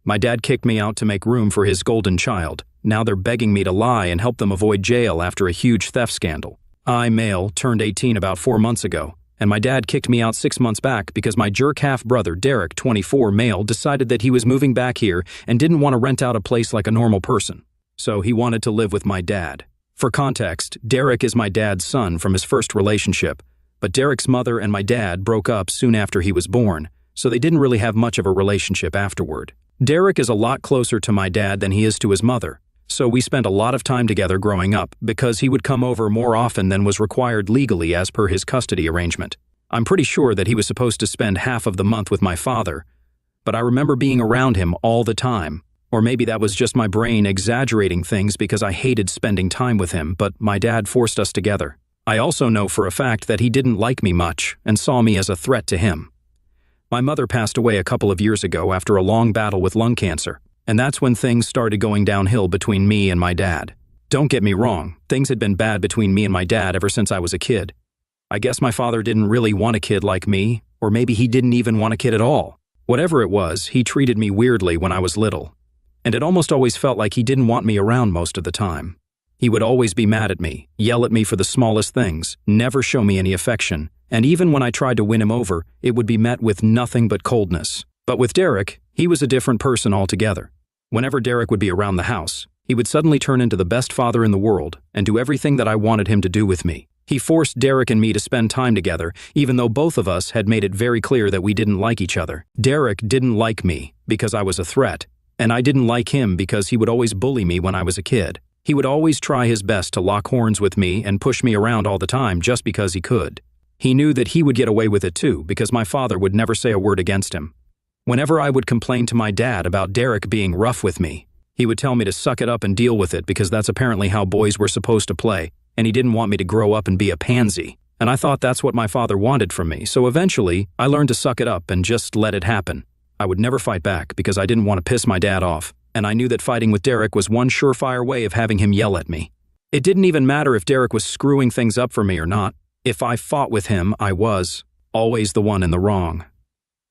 My dad kicked me out to make room for his golden child. Now they're begging me to lie and help them avoid jail after a huge theft scandal. I, male, turned 18 about 4 months ago, and my dad kicked me out 6 months back because my jerk half-brother, Derek, 24, male, decided that he was moving back here and didn't want to rent out a place like a normal person. So he wanted to live with my dad. For context, Derek is my dad's son from his first relationship, but Derek's mother and my dad broke up soon after he was born, so they didn't really have much of a relationship afterward. Derek is a lot closer to my dad than he is to his mother, so we spent a lot of time together growing up because he would come over more often than was required legally as per his custody arrangement. I'm pretty sure that he was supposed to spend half of the month with my father, but I remember being around him all the time. Or maybe that was just my brain exaggerating things because I hated spending time with him, but my dad forced us together. I also know for a fact that he didn't like me much and saw me as a threat to him. My mother passed away a couple of years ago after a long battle with lung cancer, and that's when things started going downhill between me and my dad. Don't get me wrong, things had been bad between me and my dad ever since I was a kid. I guess my father didn't really want a kid like me, or maybe he didn't even want a kid at all. Whatever it was, he treated me weirdly when I was little. And it almost always felt like he didn't want me around most of the time. He would always be mad at me, yell at me for the smallest things, never show me any affection, and even when I tried to win him over, it would be met with nothing but coldness. But with Derek, he was a different person altogether. Whenever Derek would be around the house, he would suddenly turn into the best father in the world and do everything that I wanted him to do with me. He forced Derek and me to spend time together, even though both of us had made it very clear that we didn't like each other. Derek didn't like me because I was a threat, and I didn't like him because he would always bully me when I was a kid. He would always try his best to lock horns with me and push me around all the time just because he could. He knew that he would get away with it too because my father would never say a word against him. Whenever I would complain to my dad about Derek being rough with me, he would tell me to suck it up and deal with it because that's apparently how boys were supposed to play, and he didn't want me to grow up and be a pansy. And I thought that's what my father wanted from me, so eventually I learned to suck it up and just let it happen. I would never fight back because I didn't want to piss my dad off, and I knew that fighting with Derek was one surefire way of having him yell at me. It didn't even matter if Derek was screwing things up for me or not. If I fought with him, I was always the one in the wrong.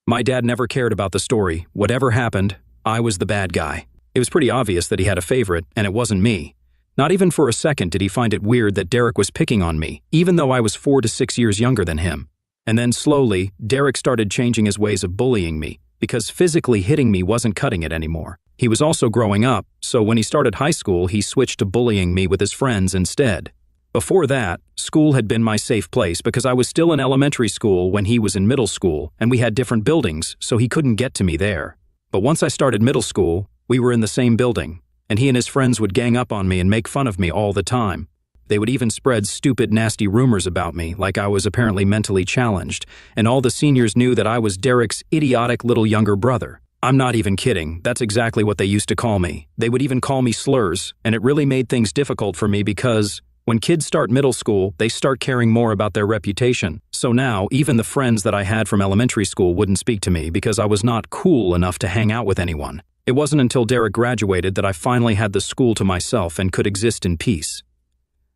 My dad never cared about the story. Whatever happened, I was the bad guy. It was pretty obvious that he had a favorite, and it wasn't me. Not even for a second did he find it weird that Derek was picking on me, even though I was 4 to 6 years younger than him. And then slowly, Derek started changing his ways of bullying me, because physically hitting me wasn't cutting it anymore. He was also growing up, so when he started high school, he switched to bullying me with his friends instead. Before that, school had been my safe place because I was still in elementary school when he was in middle school, and we had different buildings, so he couldn't get to me there. But once I started middle school, we were in the same building, and he and his friends would gang up on me and make fun of me all the time. They would even spread stupid, nasty rumors about me, like I was apparently mentally challenged, and all the seniors knew that I was Derek's idiotic little younger brother. I'm not even kidding, that's exactly what they used to call me. They would even call me slurs, and it really made things difficult for me because when kids start middle school, they start caring more about their reputation. So now, even the friends that I had from elementary school wouldn't speak to me because I was not cool enough to hang out with anyone. It wasn't until Derek graduated that I finally had the school to myself and could exist in peace.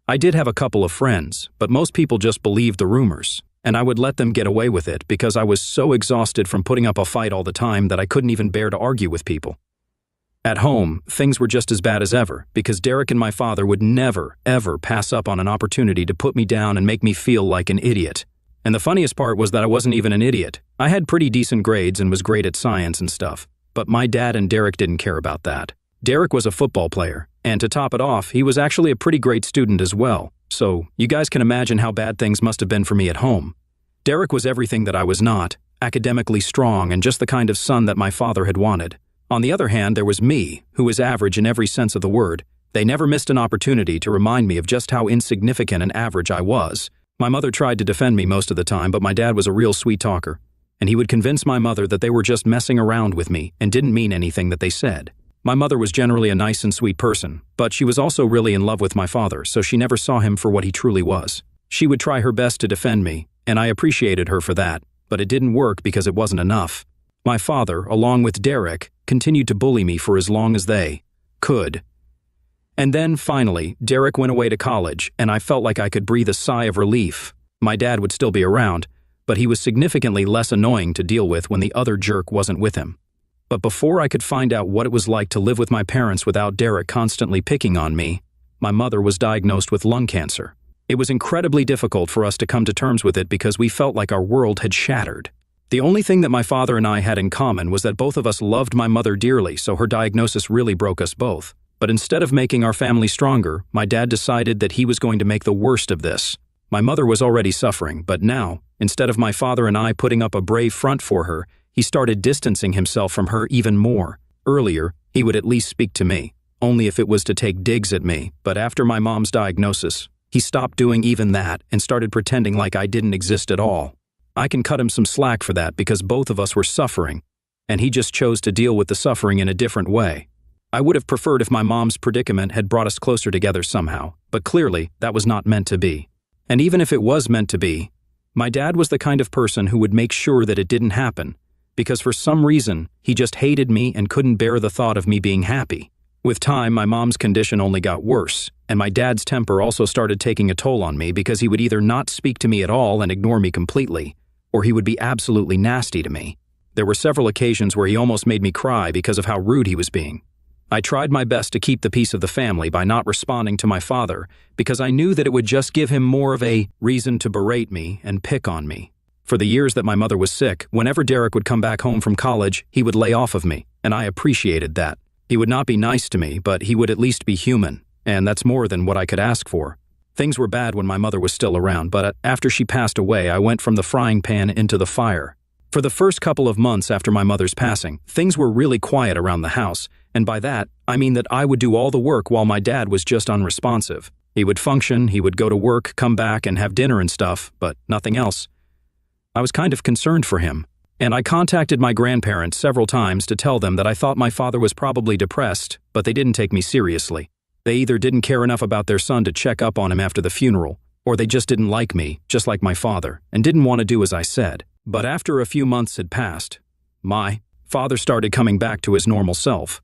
I did have a couple of friends, but most people just believed the rumors, and I would let them get away with it because I was so exhausted from putting up a fight all the time that I couldn't even bear to argue with people. At home, things were just as bad as ever because Derek and my father would never, ever pass up on an opportunity to put me down and make me feel like an idiot. And the funniest part was that I wasn't even an idiot. I had pretty decent grades and was great at science and stuff, but my dad and Derek didn't care about that. Derek was a football player, and to top it off, he was actually a pretty great student as well, so you guys can imagine how bad things must have been for me at home. Derek was everything that I was not, academically strong and just the kind of son that my father had wanted. On the other hand, there was me, who was average in every sense of the word. They never missed an opportunity to remind me of just how insignificant and average I was. My mother tried to defend me most of the time, but my dad was a real sweet talker, and he would convince my mother that they were just messing around with me and didn't mean anything that they said. My mother was generally a nice and sweet person, but she was also really in love with my father, so she never saw him for what he truly was. She would try her best to defend me, and I appreciated her for that, but it didn't work because it wasn't enough. My father, along with Derek, continued to bully me for as long as they could. And then, finally, Derek went away to college, and I felt like I could breathe a sigh of relief. My dad would still be around, but he was significantly less annoying to deal with when the other jerk wasn't with him. But before I could find out what it was like to live with my parents without Derek constantly picking on me, my mother was diagnosed with lung cancer. It was incredibly difficult for us to come to terms with it because we felt like our world had shattered. The only thing that my father and I had in common was that both of us loved my mother dearly, so her diagnosis really broke us both. But instead of making our family stronger, my dad decided that he was going to make the worst of this. My mother was already suffering, but now, instead of my father and I putting up a brave front for her, he started distancing himself from her even more. Earlier, he would at least speak to me, only if it was to take digs at me, but after my mom's diagnosis, he stopped doing even that and started pretending like I didn't exist at all. I can cut him some slack for that because both of us were suffering, and he just chose to deal with the suffering in a different way. I would have preferred if my mom's predicament had brought us closer together somehow, but clearly that was not meant to be. And even if it was meant to be, my dad was the kind of person who would make sure that it didn't happen, because for some reason, he just hated me and couldn't bear the thought of me being happy. With time, my mom's condition only got worse, and my dad's temper also started taking a toll on me because he would either not speak to me at all and ignore me completely, or he would be absolutely nasty to me. There were several occasions where he almost made me cry because of how rude he was being. I tried my best to keep the peace of the family by not responding to my father because I knew that it would just give him more of a reason to berate me and pick on me. For the years that my mother was sick, whenever Derek would come back home from college, he would lay off of me, and I appreciated that. He would not be nice to me, but he would at least be human, and that's more than what I could ask for. Things were bad when my mother was still around, but after she passed away, I went from the frying pan into the fire. For the first couple of months after my mother's passing, things were really quiet around the house, and by that, I mean that I would do all the work while my dad was just unresponsive. He would function, he would go to work, come back, and have dinner and stuff, but nothing else. I was kind of concerned for him, and I contacted my grandparents several times to tell them that I thought my father was probably depressed, but they didn't take me seriously. They either didn't care enough about their son to check up on him after the funeral, or they just didn't like me, just like my father, and didn't want to do as I said. But after a few months had passed, my father started coming back to his normal self.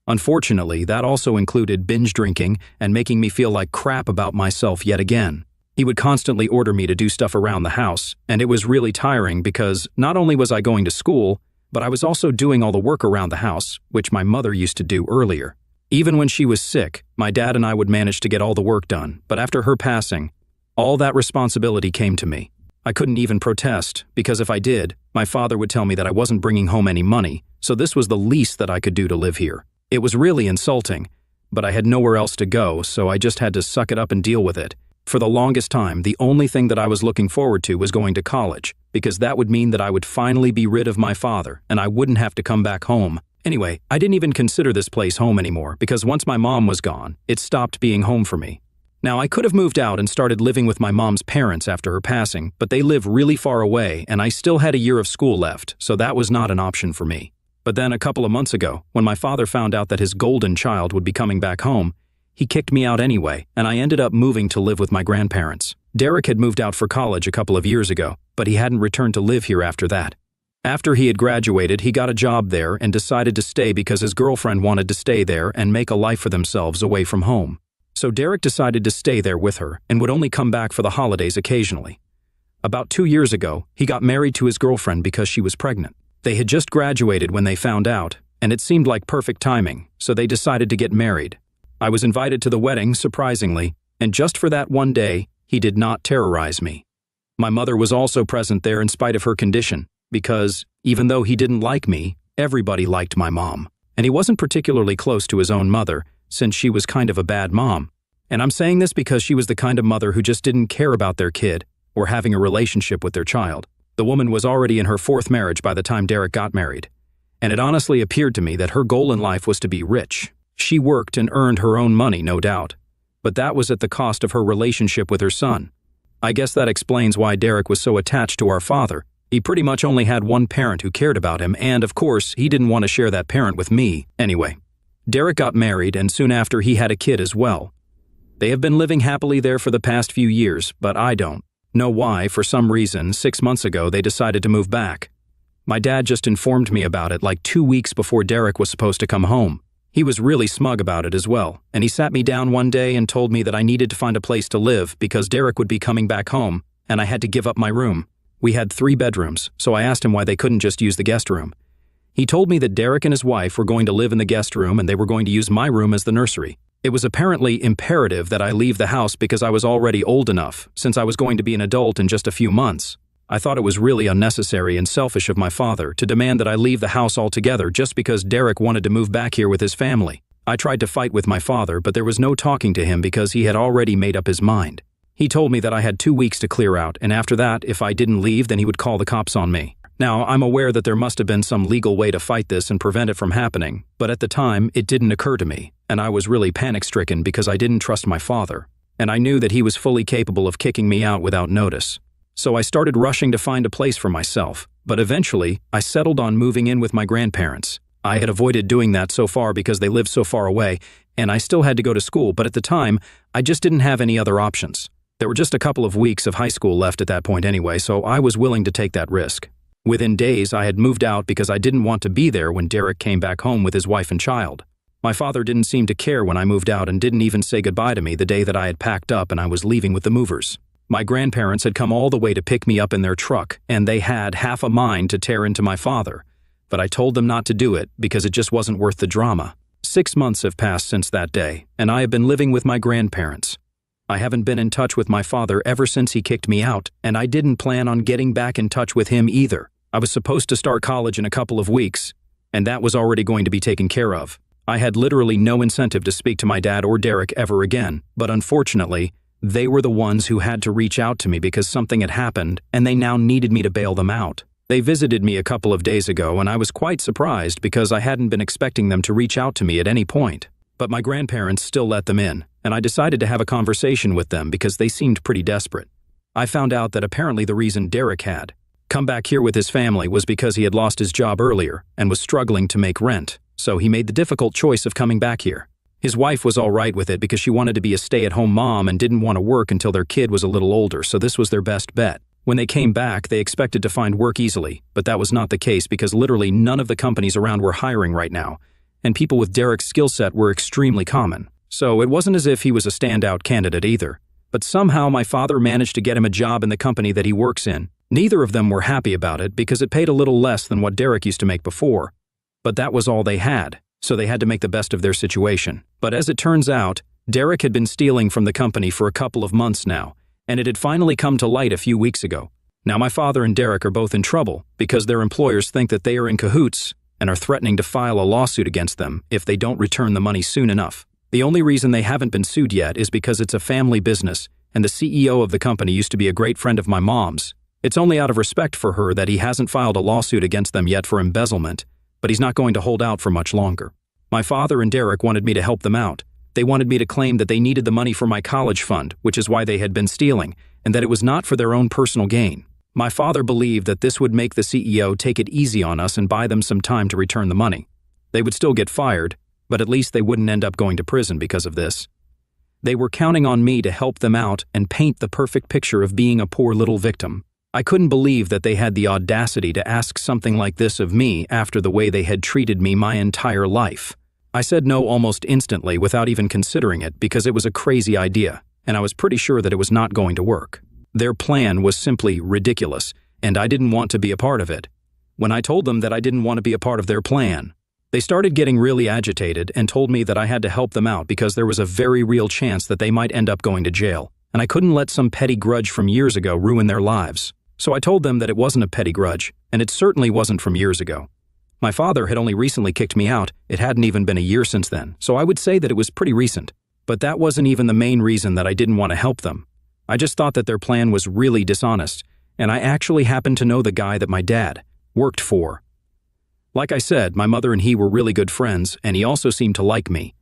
Unfortunately, that also included binge drinking and making me feel like crap about myself yet again. He would constantly order me to do stuff around the house, and it was really tiring because not only was I going to school, but I was also doing all the work around the house, which my mother used to do earlier. Even when she was sick, my dad and I would manage to get all the work done, but after her passing, all that responsibility came to me. I couldn't even protest, because if I did, my father would tell me that I wasn't bringing home any money, so this was the least that I could do to live here. It was really insulting, but I had nowhere else to go, so I just had to suck it up and deal with it. For the longest time, the only thing that I was looking forward to was going to college, because that would mean that I would finally be rid of my father, and I wouldn't have to come back home. Anyway, I didn't even consider this place home anymore, because once my mom was gone, it stopped being home for me. Now, I could have moved out and started living with my mom's parents after her passing, but they live really far away, and I still had a year of school left, so that was not an option for me. But then a couple of months ago, when my father found out that his golden child would be coming back home, he kicked me out anyway, and I ended up moving to live with my grandparents. Derek had moved out for college a couple of years ago, but he hadn't returned to live here after that. After he had graduated, he got a job there and decided to stay because his girlfriend wanted to stay there and make a life for themselves away from home. So Derek decided to stay there with her and would only come back for the holidays occasionally. About 2 years ago, he got married to his girlfriend because she was pregnant. They had just graduated when they found out, and it seemed like perfect timing, so they decided to get married. I was invited to the wedding, surprisingly, and just for that one day, he did not terrorize me. My mother was also present there in spite of her condition, because, even though he didn't like me, everybody liked my mom. And he wasn't particularly close to his own mother, since she was kind of a bad mom. And I'm saying this because she was the kind of mother who just didn't care about their kid or having a relationship with their child. The woman was already in her 4th marriage by the time Derek got married, and it honestly appeared to me that her goal in life was to be rich. She worked and earned her own money, no doubt, but that was at the cost of her relationship with her son. I guess that explains why Derek was so attached to our father. He pretty much only had one parent who cared about him, and of course, he didn't want to share that parent with me. Anyway, Derek got married, and soon after he had a kid as well. They have been living happily there for the past few years, but I don't know why. For some reason, 6 months ago, they decided to move back. My dad just informed me about it like 2 weeks before Derek was supposed to come home. He was really smug about it as well, and he sat me down one day and told me that I needed to find a place to live because Derek would be coming back home, and I had to give up my room. We had 3 bedrooms, so I asked him why they couldn't just use the guest room. He told me that Derek and his wife were going to live in the guest room and they were going to use my room as the nursery. It was apparently imperative that I leave the house because I was already old enough, since I was going to be an adult in just a few months. I thought it was really unnecessary and selfish of my father to demand that I leave the house altogether just because Derek wanted to move back here with his family. I tried to fight with my father, but there was no talking to him because he had already made up his mind. He told me that I had 2 weeks to clear out, and after that, if I didn't leave, then he would call the cops on me. Now, I'm aware that there must have been some legal way to fight this and prevent it from happening, but at the time, it didn't occur to me, and I was really panic-stricken because I didn't trust my father, and I knew that he was fully capable of kicking me out without notice. So I started rushing to find a place for myself, but eventually, I settled on moving in with my grandparents. I had avoided doing that so far because they lived so far away, and I still had to go to school, but at the time, I just didn't have any other options. There were just a couple of weeks of high school left at that point anyway, so I was willing to take that risk. Within days, I had moved out because I didn't want to be there when Derek came back home with his wife and child. My father didn't seem to care when I moved out and didn't even say goodbye to me the day that I had packed up and I was leaving with the movers. My grandparents had come all the way to pick me up in their truck, and they had half a mind to tear into my father. But I told them not to do it because it just wasn't worth the drama. 6 months have passed since that day, and I have been living with my grandparents. I haven't been in touch with my father ever since he kicked me out, and I didn't plan on getting back in touch with him either. I was supposed to start college in a couple of weeks, and that was already going to be taken care of. I had literally no incentive to speak to my dad or Derek ever again, but unfortunately, they were the ones who had to reach out to me because something had happened, and they now needed me to bail them out. They visited me a couple of days ago, and I was quite surprised because I hadn't been expecting them to reach out to me at any point. But my grandparents still let them in, and I decided to have a conversation with them because they seemed pretty desperate. I found out that apparently the reason Derek had come back here with his family was because he had lost his job earlier and was struggling to make rent, so he made the difficult choice of coming back here. His wife was all right with it because she wanted to be a stay-at-home mom and didn't want to work until their kid was a little older, so this was their best bet. When they came back, they expected to find work easily, but that was not the case because literally none of the companies around were hiring right now, and people with Derek's skill set were extremely common. So it wasn't as if he was a standout candidate either. But somehow my father managed to get him a job in the company that he works in. Neither of them were happy about it because it paid a little less than what Derek used to make before. But that was all they had, so they had to make the best of their situation. But as it turns out, Derek had been stealing from the company for a couple of months now, and it had finally come to light a few weeks ago. Now my father and Derek are both in trouble because their employers think that they are in cahoots and are threatening to file a lawsuit against them if they don't return the money soon enough. The only reason they haven't been sued yet is because it's a family business, and the CEO of the company used to be a great friend of my mom's. It's only out of respect for her that he hasn't filed a lawsuit against them yet for embezzlement, but he's not going to hold out for much longer. My father and Derek wanted me to help them out. They wanted me to claim that they needed the money for my college fund, which is why they had been stealing, and that it was not for their own personal gain. My father believed that this would make the CEO take it easy on us and buy them some time to return the money. They would still get fired, but at least they wouldn't end up going to prison because of this. They were counting on me to help them out and paint the perfect picture of being a poor little victim. I couldn't believe that they had the audacity to ask something like this of me after the way they had treated me my entire life. I said no almost instantly without even considering it because it was a crazy idea, and I was pretty sure that it was not going to work. Their plan was simply ridiculous, and I didn't want to be a part of it. When I told them that I didn't want to be a part of their plan, they started getting really agitated and told me that I had to help them out because there was a very real chance that they might end up going to jail, and I couldn't let some petty grudge from years ago ruin their lives. So I told them that it wasn't a petty grudge, and it certainly wasn't from years ago. My father had only recently kicked me out. It hadn't even been a year since then, so I would say that it was pretty recent. But that wasn't even the main reason that I didn't want to help them. I just thought that their plan was really dishonest, and I actually happened to know the guy that my dad worked for. Like I said, my mother and he were really good friends, and he also seemed to like me.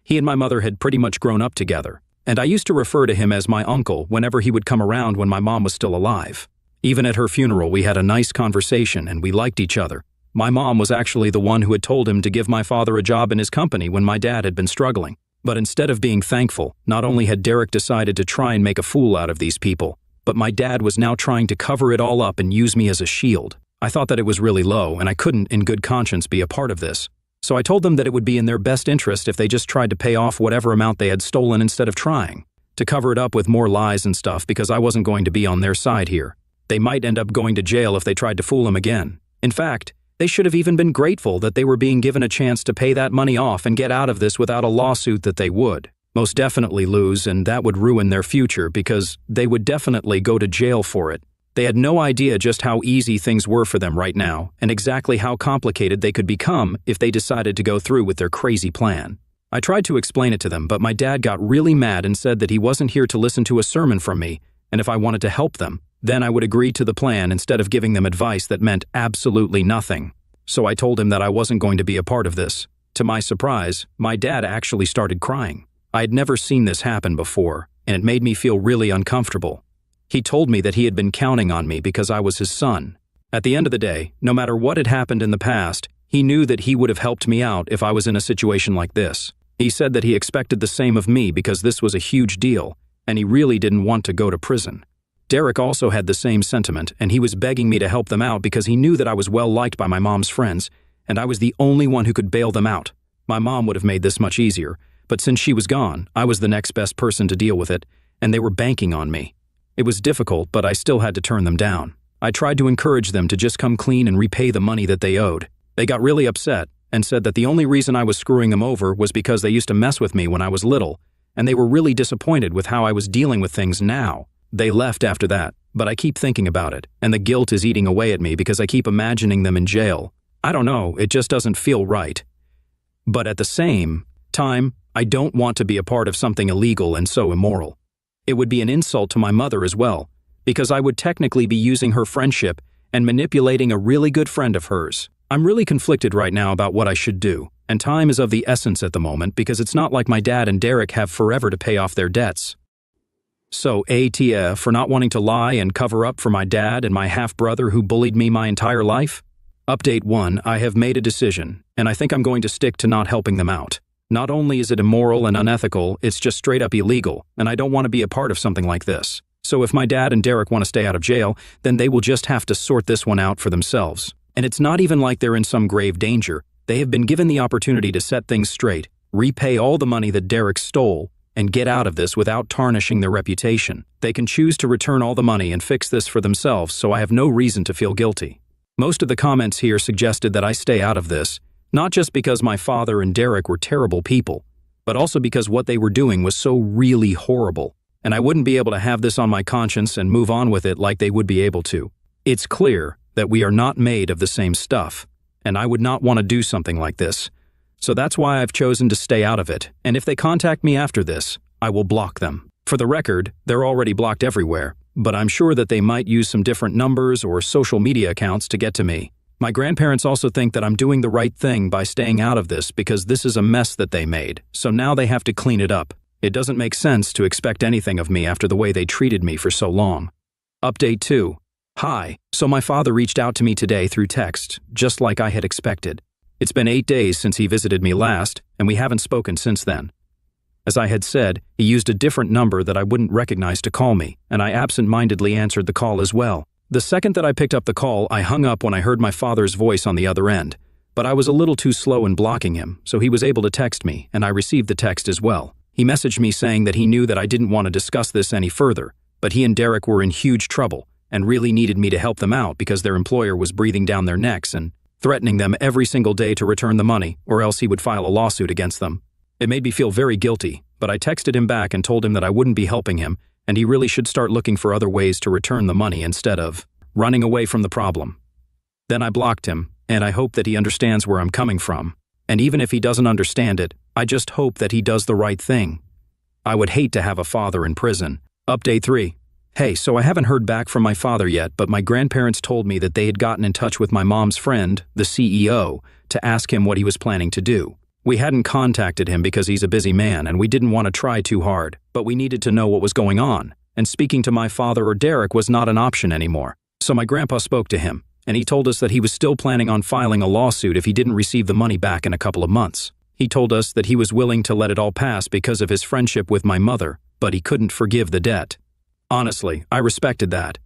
He and my mother had pretty much grown up together, and I used to refer to him as my uncle whenever he would come around when my mom was still alive. Even at her funeral, we had a nice conversation and we liked each other. My mom was actually the one who had told him to give my father a job in his company when my dad had been struggling. But instead of being thankful, not only had Derek decided to try and make a fool out of these people, but my dad was now trying to cover it all up and use me as a shield. I thought that it was really low and I couldn't in good conscience be a part of this. So I told them that it would be in their best interest if they just tried to pay off whatever amount they had stolen instead of trying to cover it up with more lies and stuff because I wasn't going to be on their side here. They might end up going to jail if they tried to fool him again. In fact, They should have even been grateful that they were being given a chance to pay that money off and get out of this without a lawsuit that they would most definitely lose, and that would ruin their future because they would definitely go to jail for it. They had no idea just how easy things were for them right now and exactly how complicated they could become if they decided to go through with their crazy plan. I tried to explain it to them, but my dad got really mad and said that he wasn't here to listen to a sermon from me, and if I wanted to help them, then I would agree to the plan instead of giving them advice that meant absolutely nothing. So I told him that I wasn't going to be a part of this. To my surprise, my dad actually started crying. I had never seen this happen before, and it made me feel really uncomfortable. He told me that he had been counting on me because I was his son. At the end of the day, no matter what had happened in the past, he knew that he would have helped me out if I was in a situation like this. He said that he expected the same of me because this was a huge deal, and he really didn't want to go to prison. Derek also had the same sentiment, and he was begging me to help them out because he knew that I was well liked by my mom's friends, and I was the only one who could bail them out. My mom would have made this much easier, but since she was gone, I was the next best person to deal with it, and they were banking on me. It was difficult, but I still had to turn them down. I tried to encourage them to just come clean and repay the money that they owed. They got really upset and said that the only reason I was screwing them over was because they used to mess with me when I was little, and they were really disappointed with how I was dealing with things now. They left after that, but I keep thinking about it, and the guilt is eating away at me because I keep imagining them in jail. I don't know, it just doesn't feel right. But at the same time, I don't want to be a part of something illegal and so immoral. It would be an insult to my mother as well, because I would technically be using her friendship and manipulating a really good friend of hers. I'm really conflicted right now about what I should do, and time is of the essence at the moment because it's not like my dad and Derek have forever to pay off their debts. So, ATF for not wanting to lie and cover up for my dad and my half-brother who bullied me my entire life? Update 1, I have made a decision, and I think I'm going to stick to not helping them out. Not only is it immoral and unethical, it's just straight up illegal, and I don't want to be a part of something like this. So if my dad and Derek want to stay out of jail, then they will just have to sort this one out for themselves. And it's not even like they're in some grave danger. They have been given the opportunity to set things straight, repay all the money that Derek stole, and get out of this without tarnishing their reputation. They can choose to return all the money and fix this for themselves, so I have no reason to feel guilty. Most of the comments here suggested that I stay out of this, not just because my father and Derek were terrible people, but also because what they were doing was so really horrible, and I wouldn't be able to have this on my conscience and move on with it like they would be able to. It's clear that we are not made of the same stuff, and I would not want to do something like this. So that's why I've chosen to stay out of it, and if they contact me after this, I will block them. For the record, they're already blocked everywhere, but I'm sure that they might use some different numbers or social media accounts to get to me. My grandparents also think that I'm doing the right thing by staying out of this because this is a mess that they made, so now they have to clean it up. It doesn't make sense to expect anything of me after the way they treated me for so long. Update 2. Hi, so my father reached out to me today through text, just like I had expected. It's been 8 days since he visited me last, and we haven't spoken since then. As I had said, he used a different number that I wouldn't recognize to call me, and I absent-mindedly answered the call as well. The second that I picked up the call, I hung up when I heard my father's voice on the other end, but I was a little too slow in blocking him, so he was able to text me, and I received the text as well. He messaged me saying that he knew that I didn't want to discuss this any further, but he and Derek were in huge trouble and really needed me to help them out because their employer was breathing down their necks and threatening them every single day to return the money, or else he would file a lawsuit against them. It made me feel very guilty, but I texted him back and told him that I wouldn't be helping him, and he really should start looking for other ways to return the money instead of running away from the problem. Then I blocked him, and I hope that he understands where I'm coming from. And even if he doesn't understand it, I just hope that he does the right thing. I would hate to have a father in prison. Update 3. Hey, so I haven't heard back from my father yet, but my grandparents told me that they had gotten in touch with my mom's friend, the CEO, to ask him what he was planning to do. We hadn't contacted him because he's a busy man and we didn't want to try too hard, but we needed to know what was going on, and speaking to my father or Derek was not an option anymore. So my grandpa spoke to him, and he told us that he was still planning on filing a lawsuit if he didn't receive the money back in a couple of months. He told us that he was willing to let it all pass because of his friendship with my mother, but he couldn't forgive the debt. Honestly, I respected that.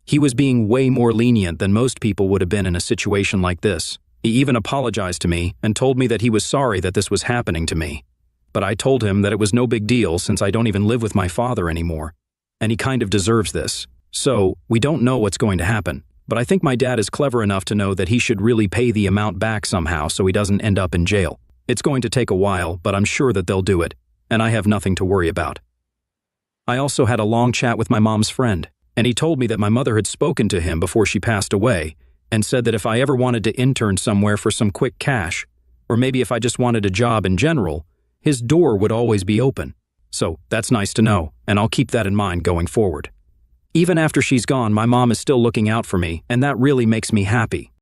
He was being way more lenient than most people would have been in a situation like this. He even apologized to me and told me that he was sorry that this was happening to me. But I told him that it was no big deal since I don't even live with my father anymore, and he kind of deserves this. So, we don't know what's going to happen, But I think my dad is clever enough to know that he should really pay the amount back somehow so he doesn't end up in jail. It's going to take a while, but I'm sure that they'll do it, and I have nothing to worry about. I also had a long chat with my mom's friend, and he told me that my mother had spoken to him before she passed away and said that if I ever wanted to intern somewhere for some quick cash, or maybe if I just wanted a job in general, his door would always be open. So that's nice to know, and I'll keep that in mind going forward. Even after she's gone, my mom is still looking out for me, and that really makes me happy.